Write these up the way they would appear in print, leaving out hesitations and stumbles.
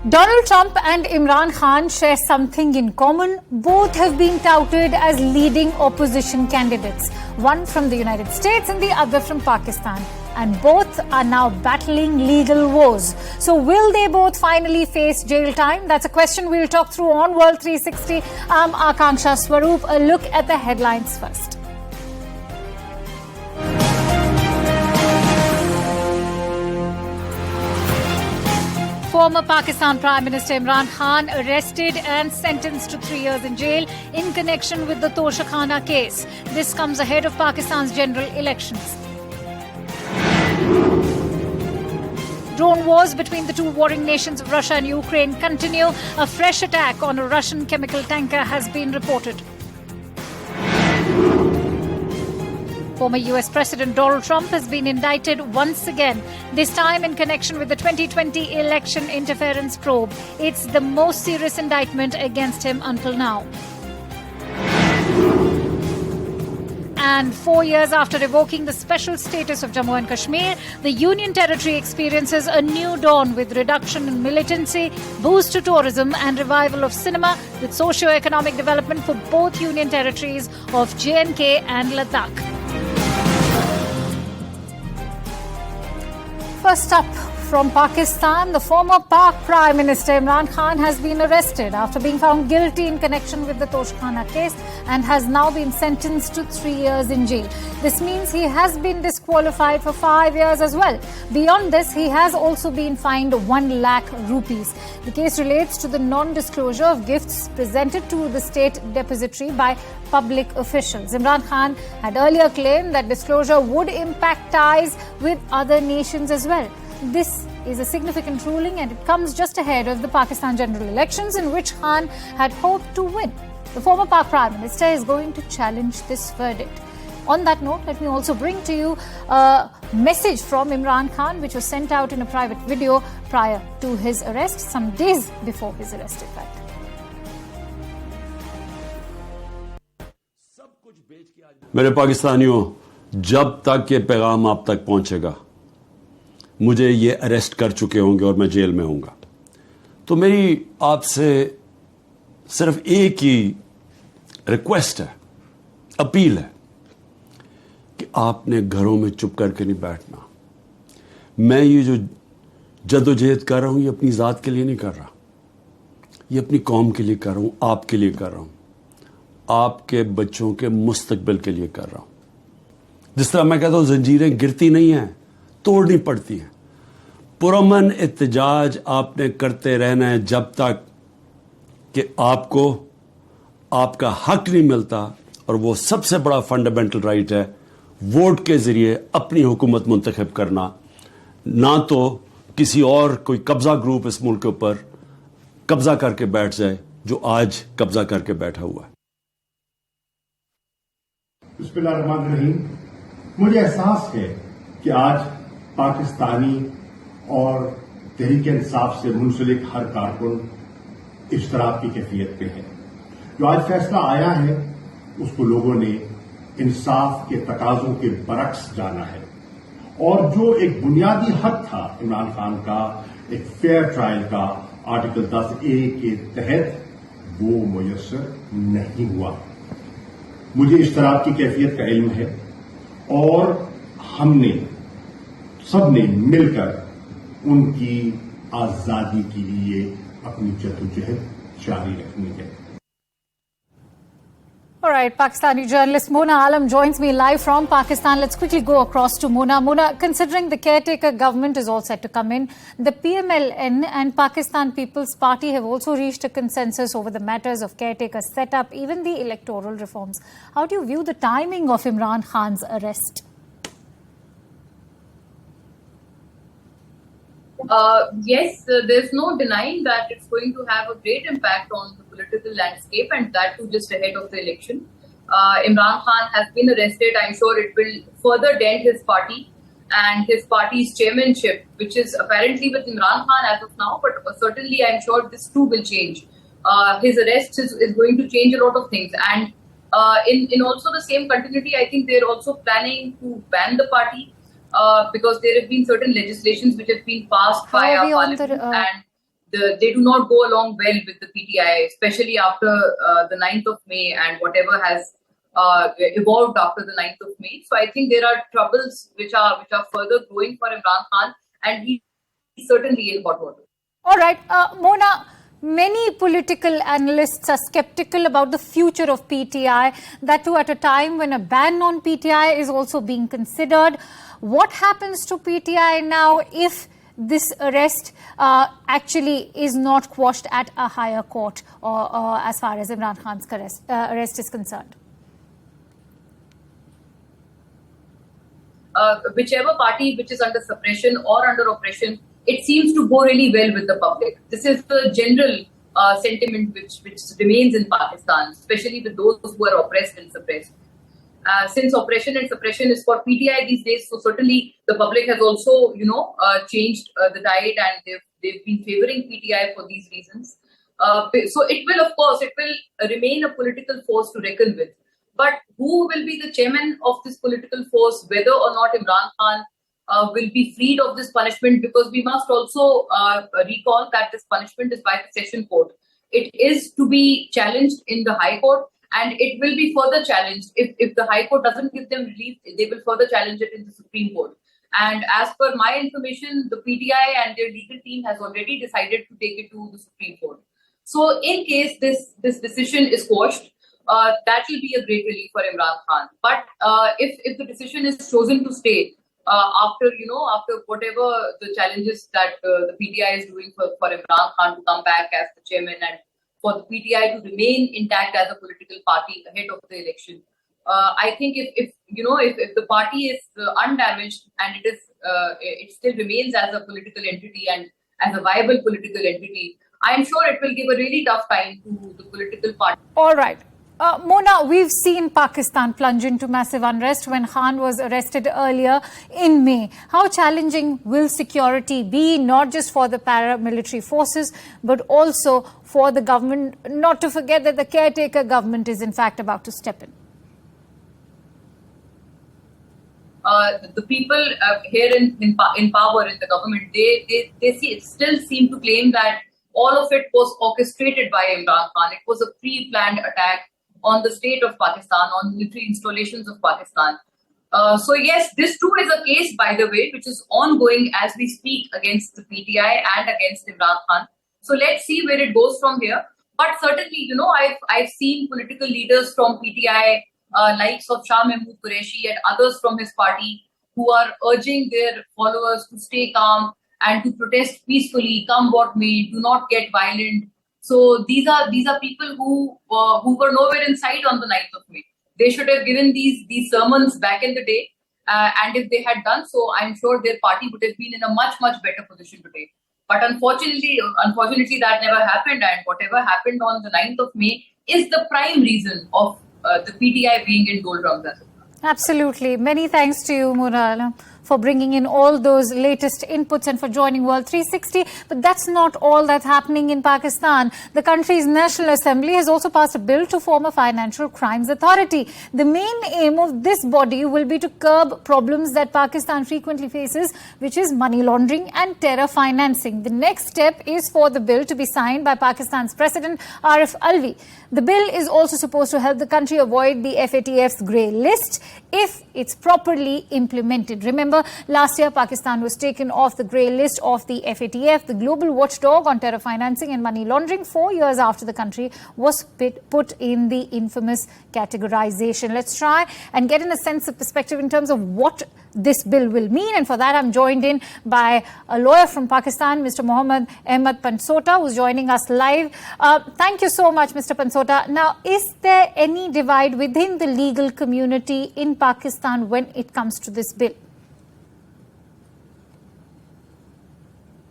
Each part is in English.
Donald Trump and Imran Khan share something in common. Both have been touted as leading opposition candidates, one from the United States and the other from Pakistan. And both are now battling legal wars. So will they both finally face jail time? That's a question we'll talk through on World 360. I'm Akanksha Swaroop. A look at the headlines first. Former Pakistan Prime Minister Imran Khan arrested and sentenced to 3 years in jail in connection with the Toshakhana case. This comes ahead of Pakistan's general elections. Drone wars between the two warring nations of Russia and Ukraine continue. A fresh attack on a Russian chemical tanker has been reported. Former US President Donald Trump has been indicted once again, this time in connection with the 2020 election interference probe. It's the most serious indictment against him until now. And 4 years after revoking the special status of Jammu and Kashmir, the Union Territory experiences a new dawn with reduction in militancy, boost to tourism and revival of cinema with socio-economic development for both Union Territories of J&K and Ladakh. First up, from Pakistan, the former Pak Prime Minister Imran Khan has been arrested after being found guilty in connection with the Toshakhana case and has now been sentenced to 3 years in jail. This means he has been disqualified for 5 years as well. Beyond this, he has also been fined 1 lakh rupees. The case relates to the non-disclosure of gifts presented to the state depository by public officials. Imran Khan had earlier claimed that disclosure would impact ties with other nations as well. This is a significant ruling and it comes just ahead of the Pakistan general elections in which Khan had hoped to win. The former Pak Prime Minister is going to challenge this verdict. On that note, let me also bring to you a message from Imran Khan which was sent out in a private video prior to his arrest, some days before his arrest, in fact. मेरे पाकिस्तानियों, जब तक ये पैगाम आप तक पहुंचेगा, मुझे ये अरेस्ट कर चुके होंगे और मैं जेल में होऊंगा, तो मेरी आपसे सिर्फ एक ही रिक्वेस्ट है, अपील है कि आपने घरों में चुप करके नहीं बैठना। मैं ये जो जद्दोजहद कर रहा हूं, ये अपनी ज़ात के लिए नहीं कर रहा, ये अपनी कौम के लिए कर रहा हूं, आपके लिए कर रहा हूं, आपके बच्चों के मुस्तकबिल के लिए कर रहा हूं। जिस तरह मैं कहता हूं, जंजीरें गिरती नहीं हैं, तोड़नी पड़ती है। पुरअमन एहतजाज आपने करते रहना है जब तक कि आपको आपका हक नहीं मिलता, और वो सबसे बड़ा फंडामेंटल राइट है वोट के जरिए अपनी हुकूमत मुंतखब करना, ना तो किसी और कोई कब्जा ग्रुप इस मुल्क के ऊपर कब्जा करके बैठ जाए जो आज कब्जा करके बैठा हुआ है। बिस्मिल्लाहिर्रहमानिर्रहीम। मुझे एहसास है कि आज पाकिस्तानी और तहरीक इंसाफ से मुंसलिक हर कारकुन इश्तराक की कैफियत पे है। जो आज फैसला आया है उसको लोगों ने इंसाफ के तकाजों के बरक्स जाना है, और जो एक बुनियादी हक था इमरान खान का, एक फेयर ट्रायल का, आर्टिकल 10A के तहत वो मुयस्सर नहीं हुआ। मुझे इश्तराक की कैफियत का इल्म है और हमने सबने मिलकर उनकी आजादी के लिए अपनी जद्दोजहद जारी रखनी है। All right, Pakistani journalist Mona Alam joins me live from Pakistan. Let's quickly go across to Mona. Mona, considering the caretaker government is all set to come in, the PMLN and Pakistan People's Party have also reached a consensus over the matters of caretaker setup, even the electoral reforms. How do you view the timing of Imran Khan's arrest? Yes, there's no denying that it's going to have a great impact on the political landscape, and that too just ahead of the election. Imran Khan has been arrested. I'm sure it will further dent his party and his party's chairmanship, which is apparently with Imran Khan as of now, but certainly I'm sure this too will change. His arrest is going to change a lot of things, and in also the same continuity, I think they're also planning to ban the party. Because there have been certain legislations which have been passed by our parliament, and they do not go along well with the PTI, especially after the 9th of May and whatever has evolved after the 9th of May. So I think there are troubles which are further growing for Imran Khan, and he's certainly in hot water. All right, Mona, many political analysts are skeptical about the future of PTI, that too at a time when a ban on PTI is also being considered. What happens to PTI now if this arrest actually is not quashed at a higher court, or as far as Imran Khan's arrest is concerned? Whichever party which is under suppression or under oppression, it seems to go really well with the public. This is the general sentiment which remains in Pakistan, especially with those who are oppressed and suppressed. Since oppression and suppression is for PTI these days, so certainly the public has also, changed the diet, and they've been favoring PTI for these reasons. So it will remain a political force to reckon with. But who will be the chairman of this political force, whether or not Imran Khan will be freed of this punishment? Because we must also recall that this punishment is by the session court. It is to be challenged in the High Court, and it will be further challenged. If the High Court doesn't give them relief, they will further challenge it in the Supreme Court. And as per my information, the PTI and their legal team has already decided to take it to the Supreme Court. So in case this decision is quashed, that will be a great relief for Imran Khan. But if the decision is chosen to stay after whatever the challenges that the PTI is doing for Imran Khan to come back as the chairman, and for the PTI to remain intact as a political party ahead of the election, I think if the party is undamaged and it still remains as a political entity and as a viable political entity, I'm sure it will give a really tough time to the political party. All right. Mona, we've seen Pakistan plunge into massive unrest when Khan was arrested earlier in May. How challenging will security be, not just for the paramilitary forces, but also for the government, not to forget that the caretaker government is in fact about to step in? The people here in power in the government, they still seem to claim that all of it was orchestrated by Imran Khan. It was a pre-planned attack on the state of Pakistan, on military installations of Pakistan. So yes, this too is a case, by the way, which is ongoing as we speak against the PTI and against Imran Khan. So let's see where it goes from here. But certainly, I've seen political leaders from PTI, likes of Shah Mahmood Qureshi and others from his party, who are urging their followers to stay calm and to protest peacefully, come what may, do not get violent. So these are people who were nowhere in sight on the 9th of May. They should have given these sermons back in the day, and if they had done so, I'm sure their party would have been in a much better position today. But unfortunately, that never happened, and whatever happened on the 9th of May is the prime reason of the PTI being in doldrums. Absolutely. Many thanks to you, Mona, for bringing in all those latest inputs and for joining World 360. But that's not all that's happening in Pakistan. The country's National Assembly has also passed a bill to form a financial crimes authority. The main aim of this body will be to curb problems that Pakistan frequently faces, which is money laundering and terror financing. The next step is for the bill to be signed by Pakistan's President Arif Alvi. The bill is also supposed to help the country avoid the FATF's grey list if it's properly implemented. Remember, last year Pakistan was taken off the grey list of the FATF, the global watchdog on terror financing and money laundering, 4 years after the country was put in the infamous categorization. Let's try and get in a sense of perspective in terms of what this bill will mean, and for that I'm joined in by a lawyer from Pakistan, Mr. Mohammad Ahmed Pansota, who's joining us live. Thank you so much, Mr. Pansota. Now, is there any divide within the legal community in Pakistan when it comes to this bill?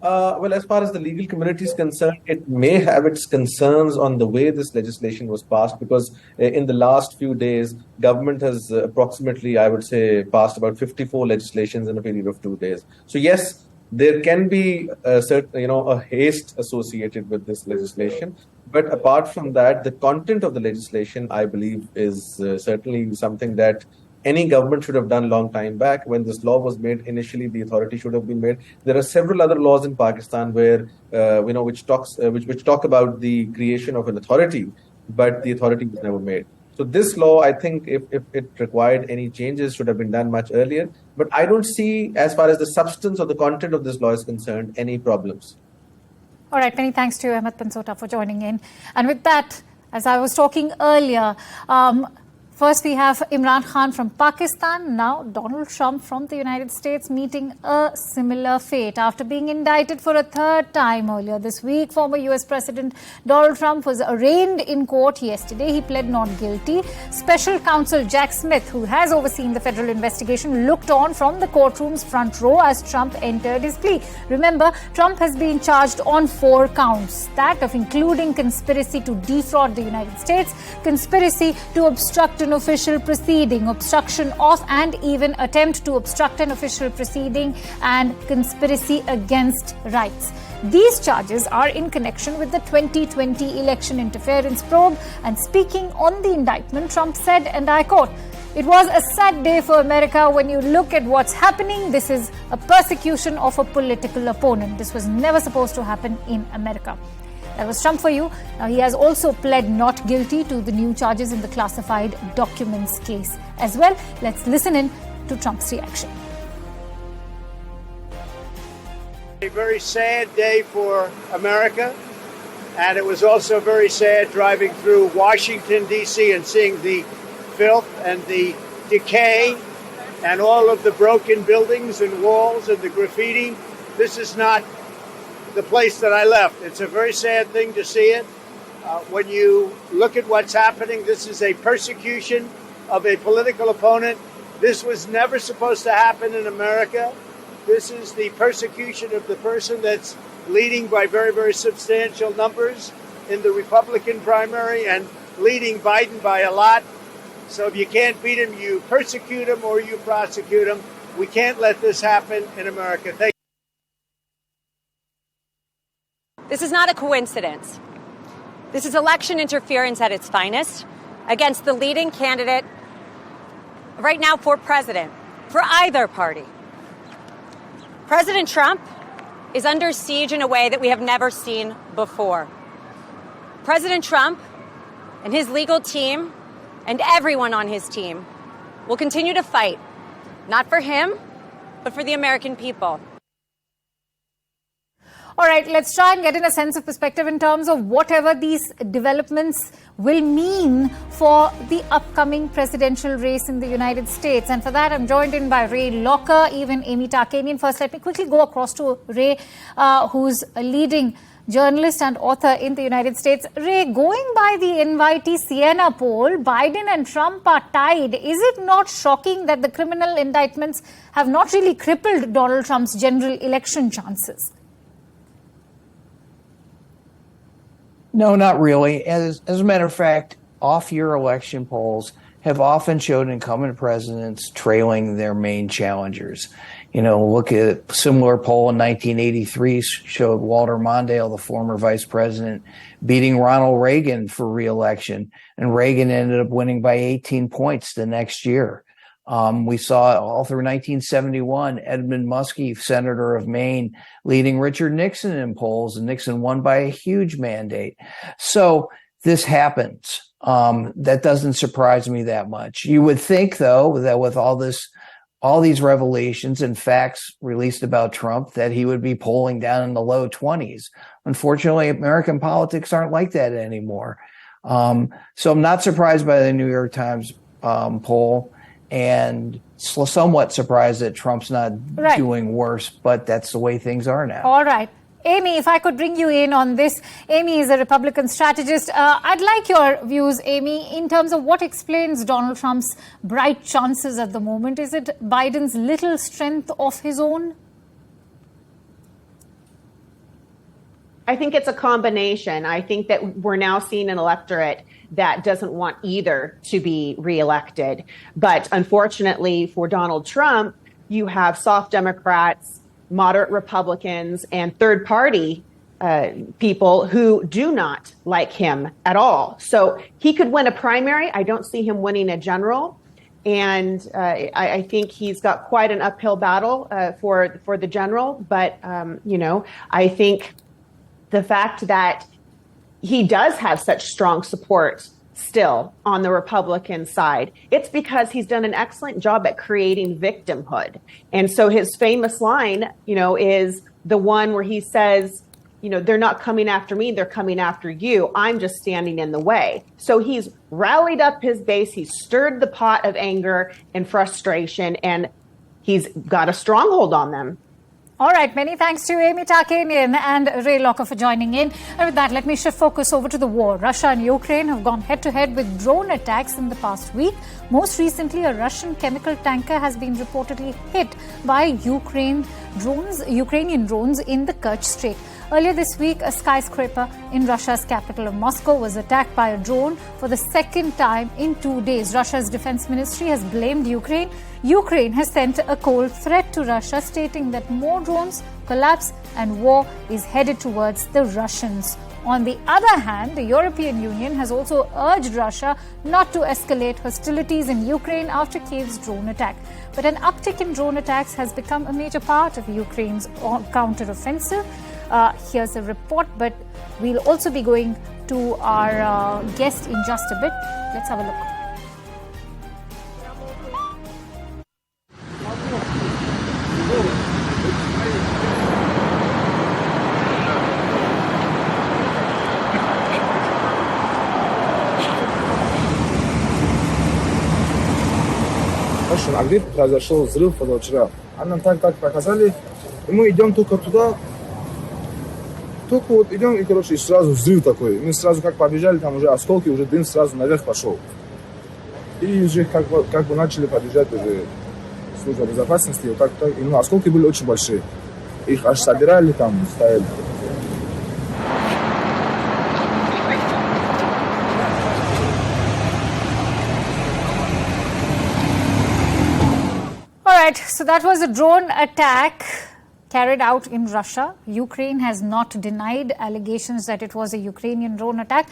Well, as far as the legal community is concerned, it may have its concerns on the way this legislation was passed, because in the last few days, government has approximately, I would say, passed about 54 legislations in a period of 2 days. So yes, there can be a haste associated with this legislation. But apart from that, the content of the legislation, I believe, is certainly something that any government should have done long time back. When this law was made, initially the authority should have been made. There are several other laws in Pakistan where which talk about the creation of an authority, but the authority was never made. So this law, I think, if it required any changes, should have been done much earlier. But I don't see, as far as the substance or the content of this law is concerned, any problems. All right, many thanks to you, Ahmed Pansota, for joining in. And with that, as I was talking earlier, first we have Imran Khan from Pakistan, now Donald Trump from the United States meeting a similar fate. After being indicted for a third time earlier this week, former US President Donald Trump was arraigned in court yesterday. He pled not guilty. Special counsel Jack Smith, who has overseen the federal investigation, looked on from the courtroom's front row as Trump entered his plea. Remember, Trump has been charged on 4 counts, that of including conspiracy to defraud the United States, conspiracy to obstruct an official proceeding, obstruction of and even attempt to obstruct an official proceeding, and conspiracy against rights. These charges are in connection with the 2020 election interference probe. And speaking on the indictment, Trump said, and I quote, "It was a sad day for America when you look at what's happening. This is a persecution of a political opponent. This was never supposed to happen in America." That was Trump for you. Now, he has also pled not guilty to the new charges in the classified documents case as well. Let's listen in to Trump's reaction. A very sad day for America, and it was also very sad driving through Washington, D.C. and seeing the filth and the decay and all of the broken buildings and walls and the graffiti. This is not the place that I left. It's a very sad thing to see it. When you look at what's happening, this is a persecution of a political opponent. This was never supposed to happen in America. This is the persecution of the person that's leading by very, very substantial numbers in the Republican primary and leading Biden by a lot. So if you can't beat him, you persecute him or you prosecute him. We can't let this happen in America. Thank you. This is not a coincidence. This is election interference at its finest against the leading candidate right now for president, for either party. President Trump is under siege in a way that we have never seen before. President Trump and his legal team and everyone on his team will continue to fight, not for him, but for the American people. All right, let's try and get in a sense of perspective in terms of whatever these developments will mean for the upcoming presidential race in the United States. And for that, I'm joined in by Ray Locker, even Amy Tarkanian. First, let me quickly go across to Ray, who's a leading journalist and author in the United States. Ray, going by the NYT Siena poll, Biden and Trump are tied. Is it not shocking that the criminal indictments have not really crippled Donald Trump's general election chances? No, not really. As a matter of fact, off-year election polls have often showed incumbent presidents trailing their main challengers. You know, look at a similar poll in 1983 showed Walter Mondale, the former vice president, beating Ronald Reagan for re-election, and Reagan ended up winning by 18 points the next year. We saw all through 1971, Edmund Muskie, senator of Maine, leading Richard Nixon in polls, and Nixon won by a huge mandate. So this happens. That doesn't surprise me that much. You would think, though, that with all these revelations and facts released about Trump, that he would be polling down in the low 20s. Unfortunately, American politics aren't like that anymore. So I'm not surprised by the New York Times poll, and somewhat surprised that Trump's not doing worse, but that's the way things are now. All right. Amy, if I could bring you in on this. Amy is a Republican strategist. I'd like your views, Amy, in terms of what explains Donald Trump's bright chances at the moment. Is it Biden's little strength of his own? I think it's a combination. I think that we're now seeing an electorate that doesn't want either to be reelected. But unfortunately for Donald Trump, you have soft Democrats, moderate Republicans, and third party people who do not like him at all. So he could win a primary. I don't see him winning a general. And I think he's got quite an uphill battle for the general. But, I think the fact that he does have such strong support still on the Republican side, it's because he's done an excellent job at creating victimhood. And so his famous line, is the one where he says, they're not coming after me, they're coming after you. I'm just standing in the way. So he's rallied up his base. He's stirred the pot of anger and frustration, and he's got a stronghold on them. All right, many thanks to Amy Tarkanian and Ray Locker for joining in. And with that, let me shift focus over to the war. Russia and Ukraine have gone head-to-head with drone attacks in the past week. Most recently, a Russian chemical tanker has been reportedly hit by Ukrainian drones in the Kerch Strait. Earlier this week, a skyscraper in Russia's capital of Moscow was attacked by a drone for the second time in 2 days. Russia's defense ministry has blamed Ukraine. Ukraine has sent a cold threat to Russia, stating that more drones, collapse, and war is headed towards the Russians. On the other hand, the European Union has also urged Russia not to escalate hostilities in Ukraine after Kyiv's drone attack. But an uptick in drone attacks has become a major part of Ukraine's counteroffensive. Here's a report, but we'll also be going to our guest in just a bit. Let's have a look. А где произошел взрыв позавчера? А нам так показали, и мы идем только туда, только вот идем, и, короче, и сразу взрыв такой. Мы сразу как побежали, там уже осколки, уже дым сразу наверх пошел. И уже как бы начали побежать уже служба безопасности, вот так, и осколки были очень большие. Их аж собирали, там ставили. All right, so that was a drone attack carried out in Russia. Ukraine has not denied allegations that it was a Ukrainian drone attack.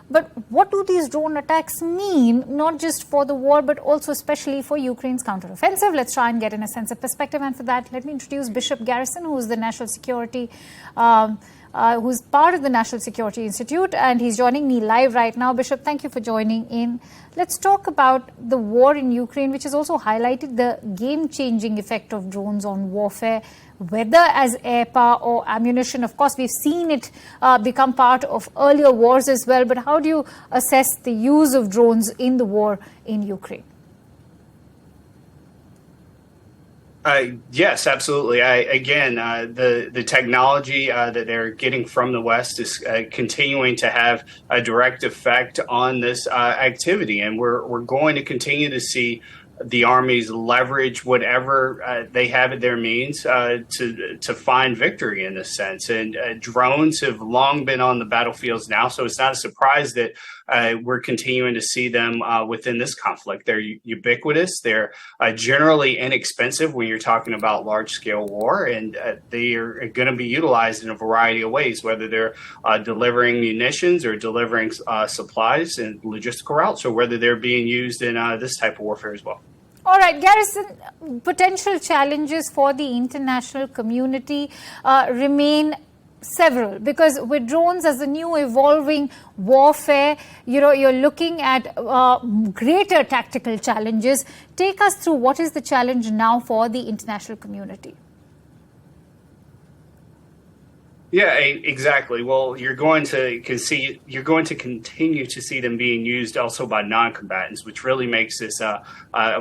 But what do these drone attacks mean, not just for the war, but also especially for Ukraine's counteroffensive? Let's try and get in a sense of perspective. And for that, let me introduce Bishop Garrison, who's the National Security, who's part of the National Security Institute, and he's joining me live right now. Bishop, thank you for joining in. Let's talk about the war in Ukraine, which has also highlighted the game-changing effect of drones on warfare, whether as air power or ammunition. Of course, we've seen it become part of earlier wars as well, but how do you assess the use of drones in the war in Ukraine? Yes, absolutely. The technology that they're getting from the West is continuing to have a direct effect on this activity, and we're going to continue to see the armies leverage whatever they have at their means to find victory in this sense. And drones have long been on the battlefields now, so it's not a surprise that we're continuing to see them within this conflict. They're ubiquitous. They're generally inexpensive when you're talking about large-scale war, and they are going to be utilized in a variety of ways, whether they're delivering munitions or delivering supplies and logistical routes, or whether they're being used in this type of warfare as well. All right, Garrison, potential challenges for the international community remain several, because with drones as a new evolving warfare, you're looking at greater tactical challenges. Take us through what is the challenge now for the international community. Yeah, exactly. Well, you're going to continue to see them being used also by non-combatants, which really makes this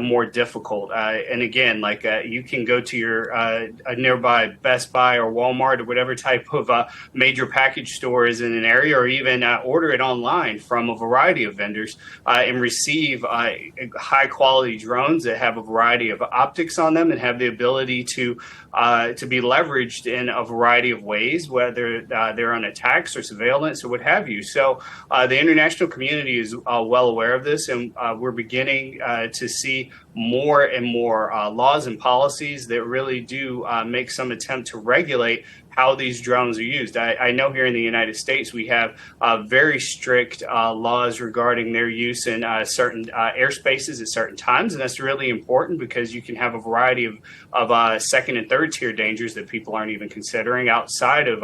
more difficult. And again, you can go to your a nearby Best Buy or Walmart or whatever type of major package store is in an area, or even order it online from a variety of vendors and receive high quality drones that have a variety of optics on them and have the ability to be leveraged in a variety of ways, whether they're on attacks or surveillance or what have you. So the international community is well aware of this, and we're beginning to see more and more laws and policies that really do make some attempt to regulate how these drones are used. I know here in the United States we have very strict laws regarding their use in certain airspaces at certain times, and that's really important because you can have a variety of second and third tier dangers that people aren't even considering outside of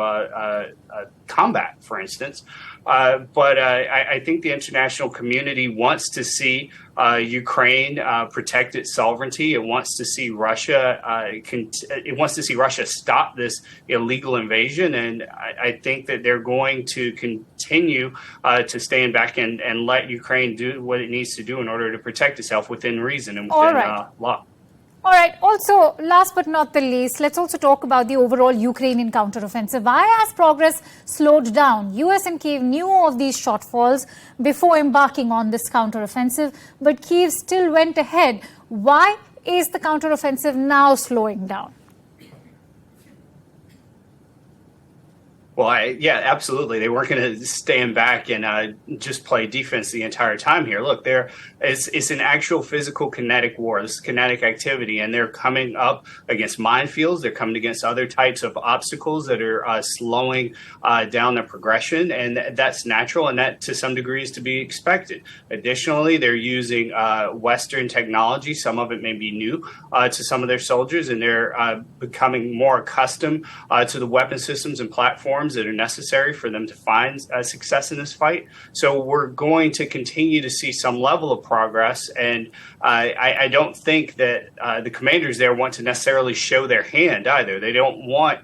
combat, for instance. But I think the international community wants to see Ukraine protect its sovereignty. It wants to see Russia. It wants to see Russia stop this illegal invasion, and I think that they're going to continue to stand back and let Ukraine do what it needs to do in order to protect itself within reason and within law. All right. Also, last but not the least, let's also talk about the overall Ukrainian counteroffensive. Why has progress slowed down? US and Kyiv knew of these shortfalls before embarking on this counteroffensive, but Kyiv still went ahead. Why is the counteroffensive now slowing down? Well, yeah, absolutely. They weren't going to stand back and just play defense the entire time here. Look, it's an actual physical kinetic war. This is kinetic activity, and they're coming up against minefields. They're coming against other types of obstacles that are slowing down their progression, and that's natural, and that to some degree is to be expected. Additionally, they're using Western technology. Some of it may be new to some of their soldiers, and they're becoming more accustomed to the weapon systems and platforms that are necessary for them to find success in this fight. So we're going to continue to see some level of progress, and I don't think that the commanders there want to necessarily show their hand either. They don't want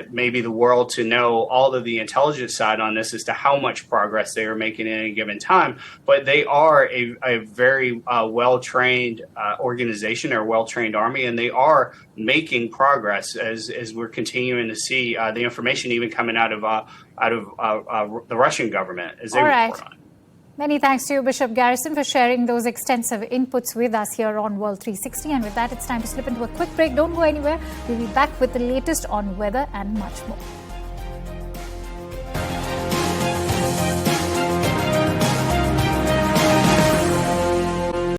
maybe the world to know all of the intelligence side on this as to how much progress they are making in any given time, but they are a very well-trained organization or well-trained army, and they are making progress as we're continuing to see the information even coming out of the Russian government as they report on it. Many thanks to you, Bishop Garrison, for sharing those extensive inputs with us here on World 360. And with that, it's time to slip into a quick break. Don't go anywhere. We'll be back with the latest on weather and much more.